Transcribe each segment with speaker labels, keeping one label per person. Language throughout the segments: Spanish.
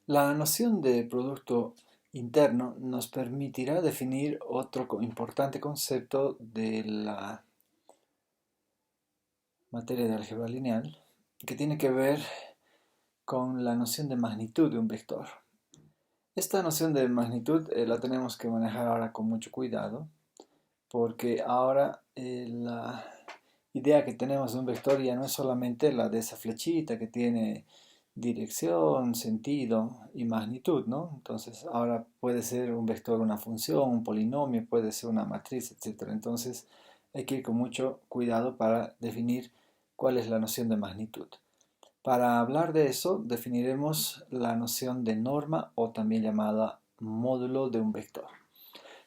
Speaker 1: La noción de producto interno nos permitirá definir otro importante concepto de la materia de álgebra lineal que tiene que ver con la noción de magnitud de un vector. Esta noción de magnitud la tenemos que manejar ahora con mucho cuidado porque ahora la idea que tenemos de un vector ya no es solamente la de esa flechita que tiene dirección, sentido y magnitud, ¿no? Entonces ahora puede ser un vector una función, un polinomio, puede ser una matriz, etc. Entonces hay que ir con mucho cuidado para definir cuál es la noción de magnitud. Para hablar de eso definiremos la noción de norma o también llamada módulo de un vector.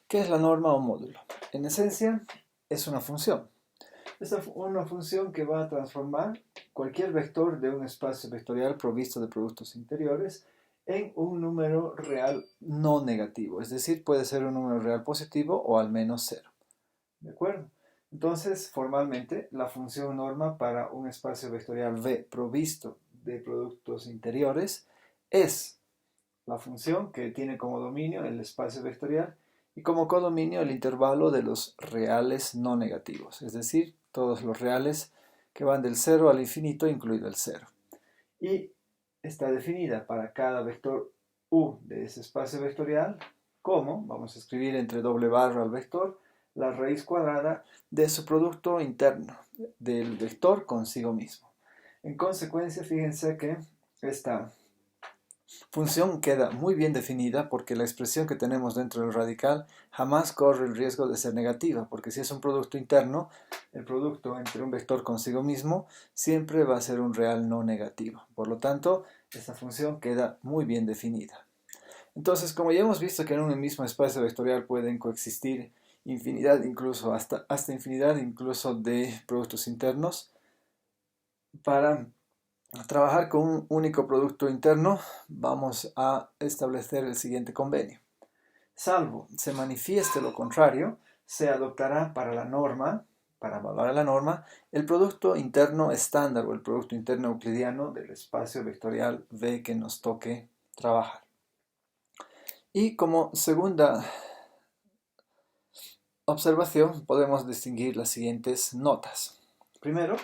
Speaker 1: ¿Qué es la norma o módulo? En esencia es una función. Es una función que va a transformar cualquier vector de un espacio vectorial provisto de productos interiores en un número real no negativo. Es decir, puede ser un número real positivo o al menos cero. ¿De acuerdo? Entonces, formalmente, la función norma para un espacio vectorial V provisto de productos interiores es la función que tiene como dominio el espacio vectorial y como codominio el intervalo de los reales no negativos, es decir, todos los reales que van del 0 al infinito, incluido el 0. Y está definida para cada vector u de ese espacio vectorial como, vamos a escribir entre doble barra al vector, la raíz cuadrada de su producto interno del vector consigo mismo. En consecuencia, fíjense que esta función queda muy bien definida porque la expresión que tenemos dentro del radical jamás corre el riesgo de ser negativa, porque si es un producto interno, el producto entre un vector consigo mismo siempre va a ser un real no negativo. Por lo tanto, esta función queda muy bien definida. Entonces, como ya hemos visto que en un mismo espacio vectorial pueden coexistir infinidad, incluso hasta infinidad incluso de productos internos, para trabajar con un único producto interno, vamos a establecer el siguiente convenio. Salvo se manifieste lo contrario, se adoptará para la norma, para evaluar la norma, el producto interno estándar o el producto interno euclidiano del espacio vectorial V que nos toque trabajar. Y como segunda observación podemos distinguir las siguientes notas. Primero,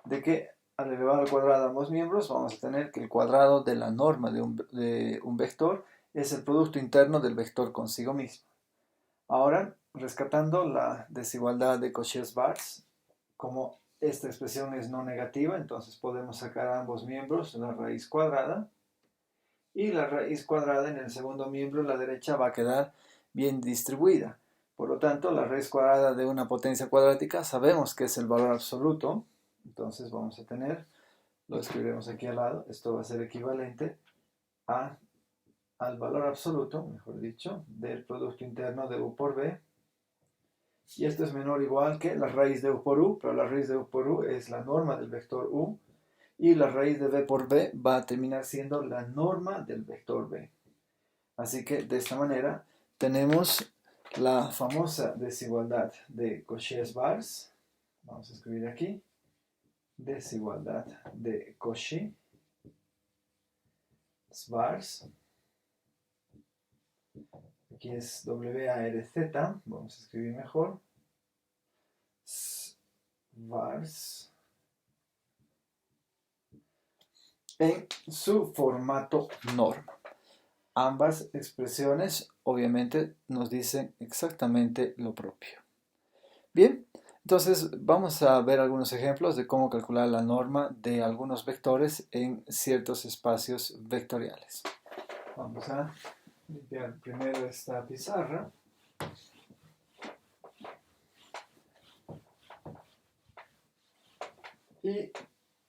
Speaker 1: de que al elevar al cuadrado ambos miembros vamos a tener que el cuadrado de la norma de un vector es el producto interno del vector consigo mismo. Ahora, rescatando la desigualdad de Cauchy-Schwarz, como esta expresión es no negativa, entonces podemos sacar a ambos miembros la raíz cuadrada, y la raíz cuadrada en el segundo miembro a la derecha va a quedar bien distribuida. Por lo tanto, la raíz cuadrada de una potencia cuadrática sabemos que es el valor absoluto, entonces vamos a tener, lo escribiremos aquí al lado, esto va a ser equivalente al valor absoluto, mejor dicho, del producto interno de U por B, y esto es menor o igual que la raíz de U por U, pero la raíz de U por U es la norma del vector U, y la raíz de B por B va a terminar siendo la norma del vector B. Así que de esta manera tenemos la famosa desigualdad de Cauchy-Schwarz. Vamos a escribir aquí. Desigualdad de Cauchy-Schwarz. Aquí es WARZ. Vamos a escribir mejor. Schwarz. En su formato norma. Ambas expresiones obviamente nos dicen exactamente lo propio. Bien, entonces vamos a ver algunos ejemplos de cómo calcular la norma de algunos vectores en ciertos espacios vectoriales. Vamos a limpiar primero esta pizarra. Y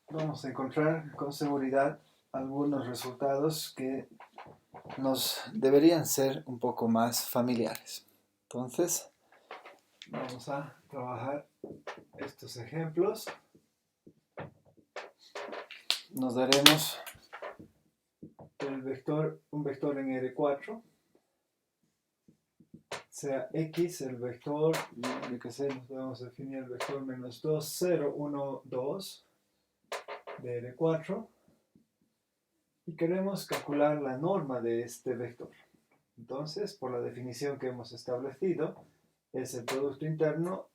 Speaker 1: vamos a encontrar con seguridad algunos resultados que nos deberían ser un poco más familiares. Entonces, vamos a trabajar estos ejemplos. Nos daremos un vector en R4, sea X el vector, yo que sé, nos podemos definir el vector menos 2, 0, 1, 2 de R4, y queremos calcular la norma de este vector. Entonces, por la definición que hemos establecido, es el producto interno,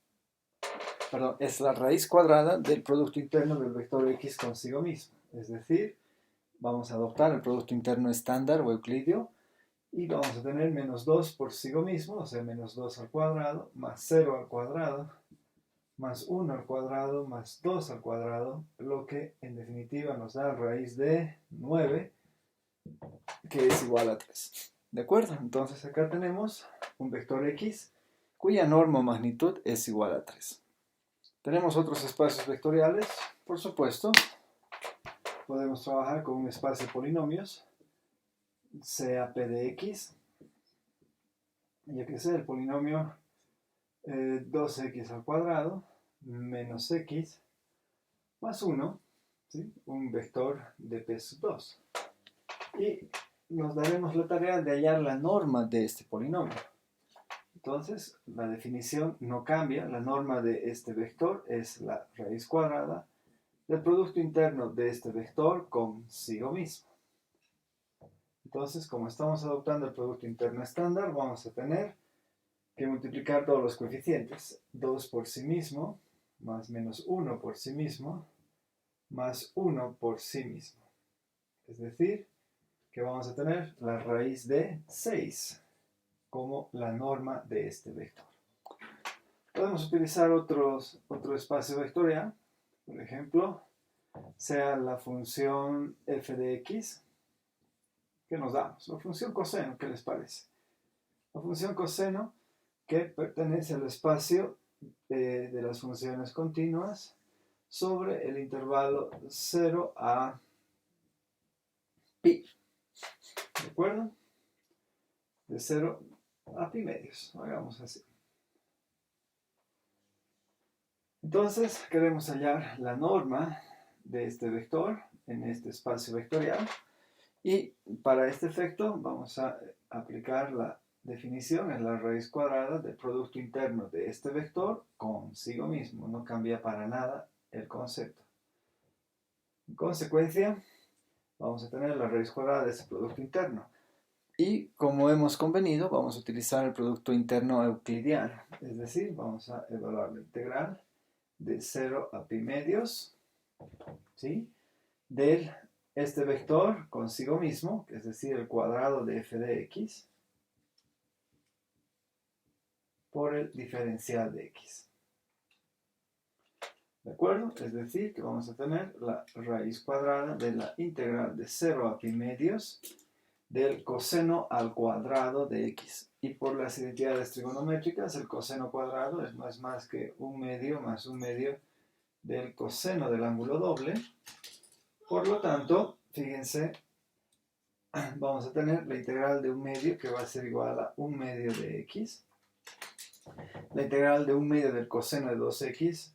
Speaker 1: perdón, es la raíz cuadrada del producto interno del vector x consigo mismo. Es decir, vamos a adoptar el producto interno estándar o euclidio y vamos a tener menos 2 por sí mismo, o sea, menos 2 al cuadrado, más 0 al cuadrado, más 1 al cuadrado, más 2 al cuadrado, lo que en definitiva nos da raíz de 9, que es igual a 3. ¿De acuerdo? Entonces acá tenemos un vector x cuya norma o magnitud es igual a 3. Tenemos otros espacios vectoriales, por supuesto. Podemos trabajar con un espacio de polinomios, sea p de x, ya que sea el polinomio 2x al cuadrado menos x más 1, ¿sí? Un vector de p sub 2. Y nos daremos la tarea de hallar la norma de este polinomio. Entonces, la definición no cambia. La norma de este vector es la raíz cuadrada del producto interno de este vector consigo mismo. Entonces, como estamos adoptando el producto interno estándar, vamos a tener que multiplicar todos los coeficientes. 2 por sí mismo, más menos 1 por sí mismo, más 1 por sí mismo. Es decir, que vamos a tener la raíz de 6 como la norma de este vector. Podemos utilizar otro espacio vectorial, por ejemplo, sea la función f de x, que nos damos, la función coseno, ¿qué les parece? La función coseno que pertenece al espacio de las funciones continuas sobre el intervalo 0 a pi, ¿de acuerdo? De 0 a pi medios, hagamos así. Entonces, queremos hallar la norma de este vector en este espacio vectorial y para este efecto vamos a aplicar la definición en la raíz cuadrada del producto interno de este vector consigo mismo. No cambia para nada el concepto. En consecuencia, vamos a tener la raíz cuadrada de ese producto interno. Y como hemos convenido, vamos a utilizar el producto interno euclidiano. Es decir, vamos a evaluar la integral de 0 a pi medios, ¿sí? De este vector consigo mismo, es decir, el cuadrado de f de x, por el diferencial de x. ¿De acuerdo? Es decir, que vamos a tener la raíz cuadrada de la integral de 0 a pi medios del coseno al cuadrado de x. Y por las identidades trigonométricas, el coseno cuadrado no es más que 1 medio más 1 medio del coseno del ángulo doble. Por lo tanto, fíjense, vamos a tener la integral de 1 medio que va a ser igual a 1 medio de x. La integral de 1 medio del coseno de 2x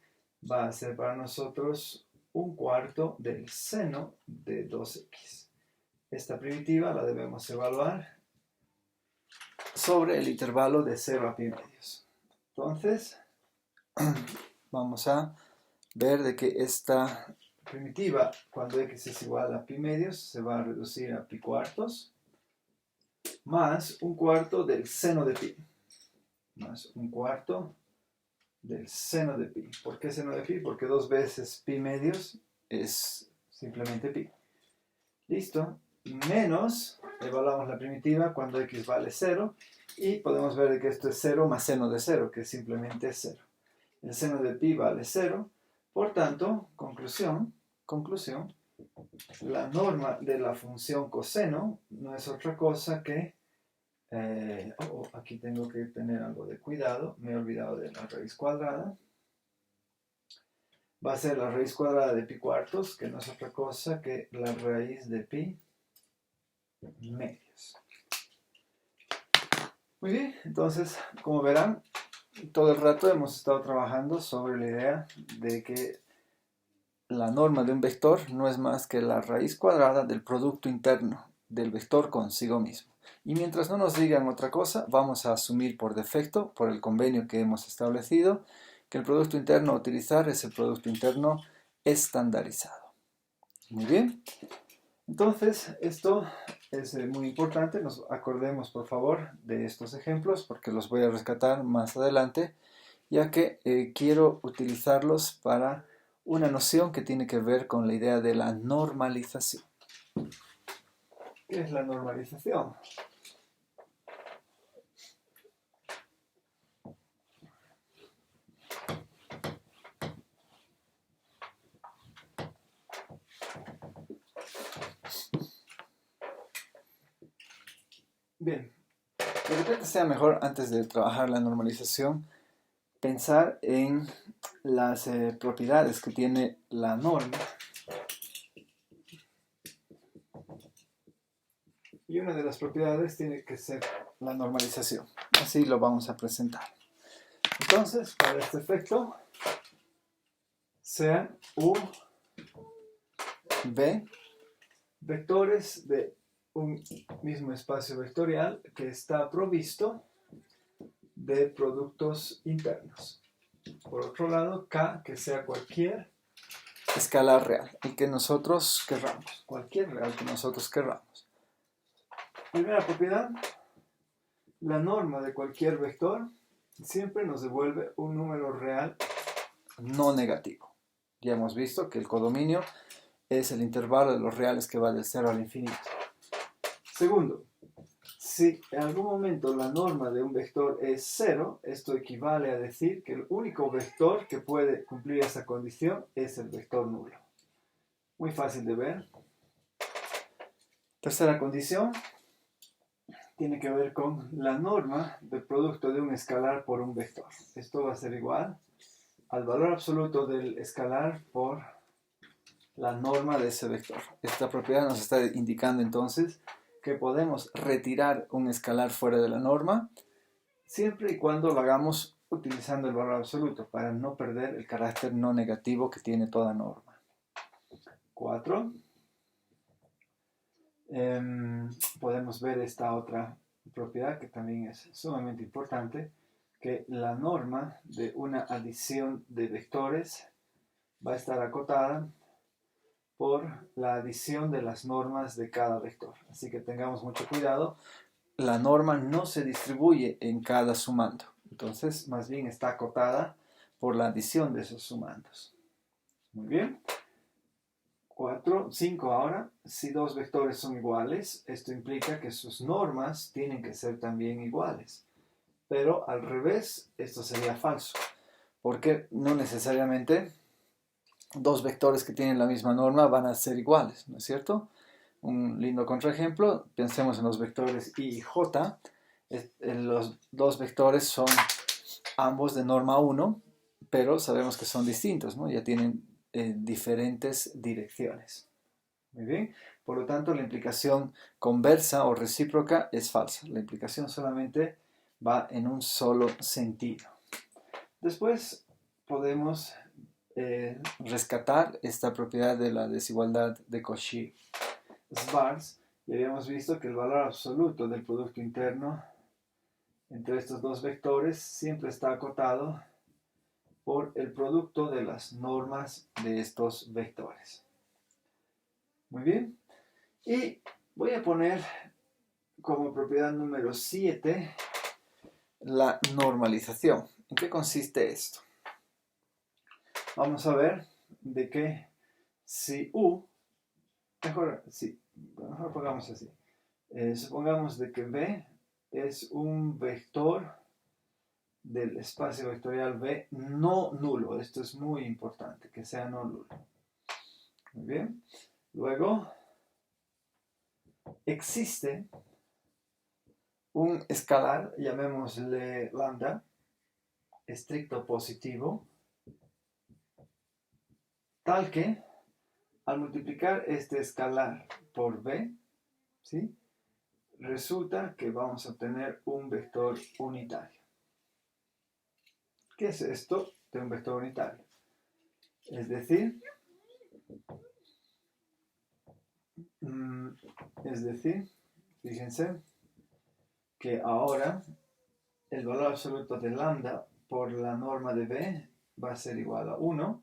Speaker 1: va a ser para nosotros 1/4 del seno de 2x. Esta primitiva la debemos evaluar sobre el intervalo de 0 a pi medios. Entonces, vamos a ver de que esta primitiva, cuando x es igual a pi medios, se va a reducir a pi cuartos, más 1/4 del seno de pi, más 1/4 del seno de pi. ¿Por qué seno de pi? Porque 2 veces pi medios es simplemente pi. Listo. Menos, evaluamos la primitiva cuando x vale 0, y podemos ver que esto es 0 más seno de 0, que simplemente es 0. El seno de pi vale 0, por tanto, conclusión, la norma de la función coseno no es otra cosa que, aquí tengo que tener algo de cuidado, me he olvidado de la raíz cuadrada, va a ser la raíz cuadrada de pi cuartos, que no es otra cosa que la raíz de pi medios. Muy bien, entonces, como verán, todo el rato hemos estado trabajando sobre la idea de que la norma de un vector no es más que la raíz cuadrada del producto interno del vector consigo mismo. Y mientras no nos digan otra cosa, vamos a asumir por defecto, por el convenio que hemos establecido, que el producto interno a utilizar es el producto interno estandarizado. Muy bien. Entonces, esto es muy importante. Nos acordemos, por favor, de estos ejemplos porque los voy a rescatar más adelante, ya que quiero utilizarlos para una noción que tiene que ver con la idea de la normalización. ¿Qué es la normalización? Bien, de repente sea mejor antes de trabajar la normalización pensar en las propiedades que tiene la norma. Y una de las propiedades tiene que ser la normalización. Así lo vamos a presentar. Entonces, para este efecto, sean U, V, vectores de un mismo espacio vectorial que está provisto de productos internos. Por otro lado, K, que sea cualquier escalar real, el que nosotros querramos, cualquier real que nosotros querramos. Primera propiedad, la norma de cualquier vector siempre nos devuelve un número real no negativo. Ya hemos visto que el codominio es el intervalo de los reales que va del 0 al infinito. Segundo, si en algún momento la norma de un vector es 0, esto equivale a decir que el único vector que puede cumplir esa condición es el vector nulo. Muy fácil de ver. Tercera condición tiene que ver con la norma del producto de un escalar por un vector. Esto va a ser igual al valor absoluto del escalar por la norma de ese vector. Esta propiedad nos está indicando entonces que podemos retirar un escalar fuera de la norma siempre y cuando lo hagamos utilizando el valor absoluto para no perder el carácter no negativo que tiene toda norma. 4. Podemos ver esta otra propiedad que también es sumamente importante, que la norma de una adición de vectores va a estar acotada por la adición de las normas de cada vector. Así que tengamos mucho cuidado. La norma no se distribuye en cada sumando. Entonces, más bien está acotada por la adición de esos sumandos. Muy bien. 4, 5 ahora. Si dos vectores son iguales, esto implica que sus normas tienen que ser también iguales. Pero al revés, esto sería falso. Porque no necesariamente dos vectores que tienen la misma norma van a ser iguales, ¿no es cierto? Un lindo contraejemplo, pensemos en los vectores I y J. Los dos vectores son ambos de norma 1, pero sabemos que son distintos, ¿no? Ya tienen diferentes direcciones. Muy bien, por lo tanto la implicación conversa o recíproca es falsa. La implicación solamente va en un solo sentido. Después podemos rescatar esta propiedad de la desigualdad de Cauchy-Schwarz y habíamos visto que el valor absoluto del producto interno entre estos dos vectores siempre está acotado por el producto de las normas de estos vectores. Muy bien, y voy a poner como propiedad número 7 la normalización. ¿En qué consiste esto? Vamos a ver de que si U, mejor pongamos así, supongamos de que B es un vector del espacio vectorial B no nulo. Esto es muy importante, que sea no nulo. Muy bien. Luego, existe un escalar, llamémosle lambda, estricto positivo, tal que al multiplicar este escalar por B, ¿sí?, resulta que vamos a obtener un vector unitario. ¿Qué es esto de un vector unitario? Es decir, fíjense que ahora el valor absoluto de lambda por la norma de B va a ser igual a 1,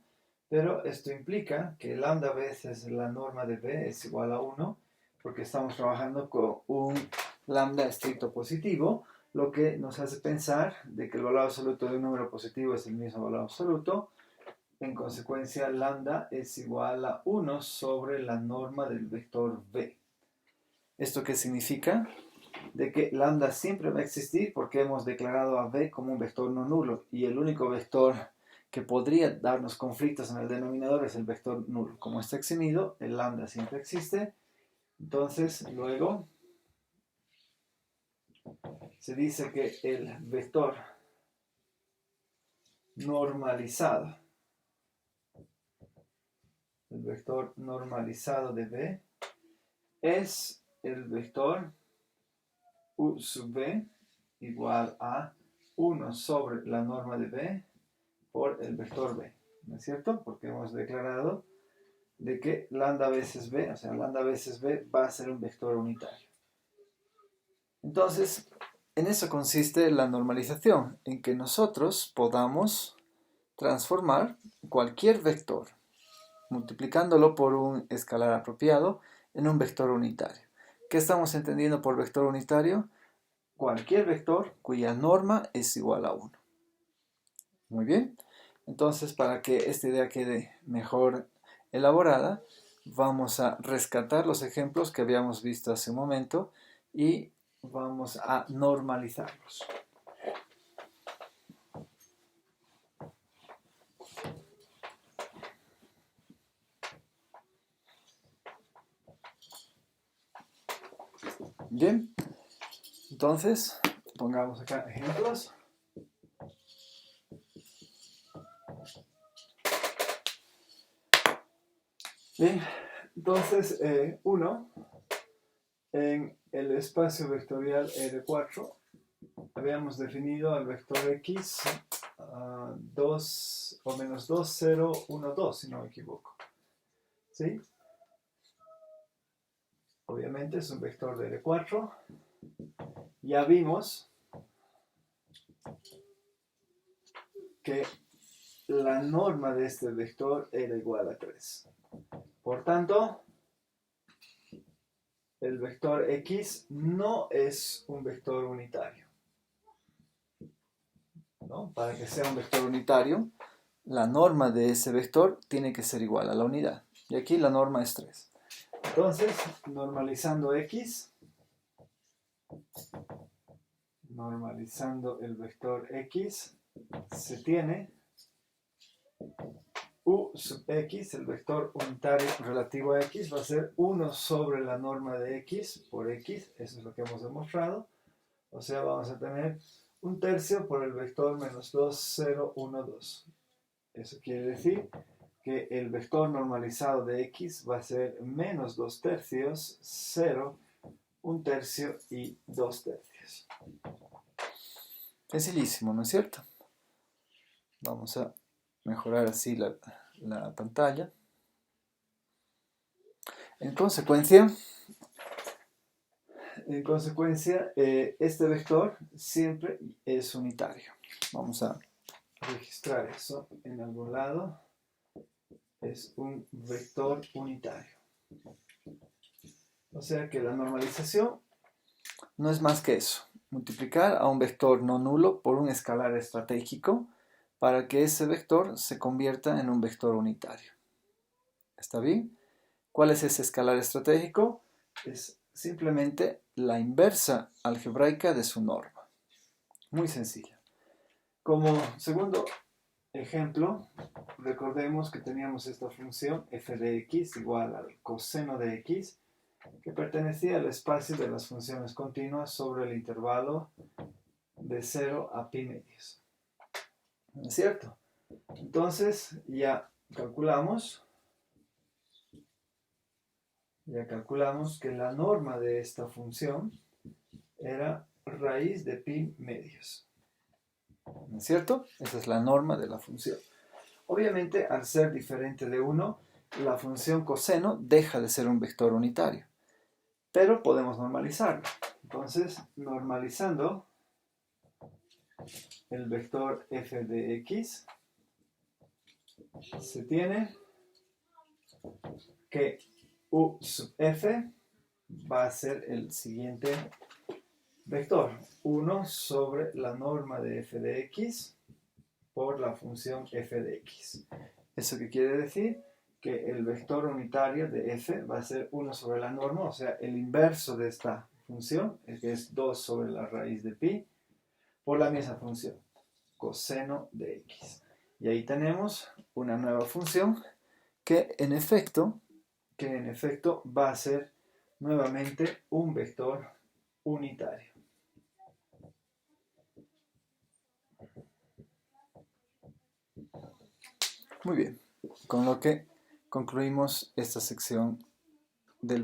Speaker 1: Pero esto implica que lambda veces la norma de b es igual a 1, porque estamos trabajando con un lambda estricto positivo, lo que nos hace pensar de que el valor absoluto de un número positivo es el mismo valor absoluto. En consecuencia, lambda es igual a 1 sobre la norma del vector b. ¿Esto qué significa? De que lambda siempre va a existir porque hemos declarado a b como un vector no nulo, y el único vector que podría darnos conflictos en el denominador es el vector nulo. Como está eximido, el lambda siempre existe. Entonces, luego se dice que el vector normalizado de b es el vector u sub b igual a 1 sobre la norma de b por el vector b, ¿no es cierto? Porque hemos declarado de que lambda veces b, o sea, lambda veces b va a ser un vector unitario. Entonces, en eso consiste la normalización, en que nosotros podamos transformar cualquier vector, multiplicándolo por un escalar apropiado, en un vector unitario. ¿Qué estamos entendiendo por vector unitario? Cualquier vector cuya norma es igual a 1. Muy bien. Entonces, para que esta idea quede mejor elaborada, vamos a rescatar los ejemplos que habíamos visto hace un momento y vamos a normalizarlos. Bien, entonces pongamos acá ejemplos. Bien, entonces 1 en el espacio vectorial R4 habíamos definido al vector X 2 o menos 2, 0, 1, 2, si no me equivoco. ¿Sí? Obviamente es un vector de R4. Ya vimos que la norma de este vector era igual a 3. Por tanto, el vector X no es un vector unitario, ¿no? Para que sea un vector unitario, la norma de ese vector tiene que ser igual a la unidad. Y aquí la norma es 3. Entonces, normalizando X, normalizando el vector X, se tiene u sub X, el vector unitario relativo a X, va a ser 1 sobre la norma de X por X. Eso es lo que hemos demostrado. O sea, vamos a tener un tercio por el vector menos 2, 0, 1, 2. Eso quiere decir que el vector normalizado de X va a ser menos 2 tercios, 0, 1 tercio y 2 tercios. Facilísimo, ¿no es cierto? Vamos a mejorar así la pantalla. En consecuencia, este vector siempre es unitario. Vamos a registrar eso en algún lado. Es un vector unitario. O sea que la normalización no es más que eso. Multiplicar a un vector no nulo por un escalar estratégico para que ese vector se convierta en un vector unitario. ¿Está bien? ¿Cuál es ese escalar estratégico? Es simplemente la inversa algebraica de su norma. Muy sencilla. Como segundo ejemplo, recordemos que teníamos esta función f de x igual al coseno de x, que pertenecía al espacio de las funciones continuas sobre el intervalo de 0 a pi medios. ¿No es cierto? Entonces ya calculamos que la norma de esta función era raíz de pi medios. ¿No es cierto? Esa es la norma de la función. Obviamente, al ser diferente de 1, la función coseno deja de ser un vector unitario. Pero podemos normalizarlo. Entonces, normalizando el vector f de x, se tiene que u sub f va a ser el siguiente vector, 1 sobre la norma de f de x por la función f de x. ¿Eso qué quiere decir? Que el vector unitario de f va a ser 1 sobre la norma, o sea, el inverso de esta función, que es 2 sobre la raíz de pi, por la misma función, coseno de x. Y ahí tenemos una nueva función que en efecto va a ser nuevamente un vector unitario. Muy bien, con lo que concluimos esta sección del video.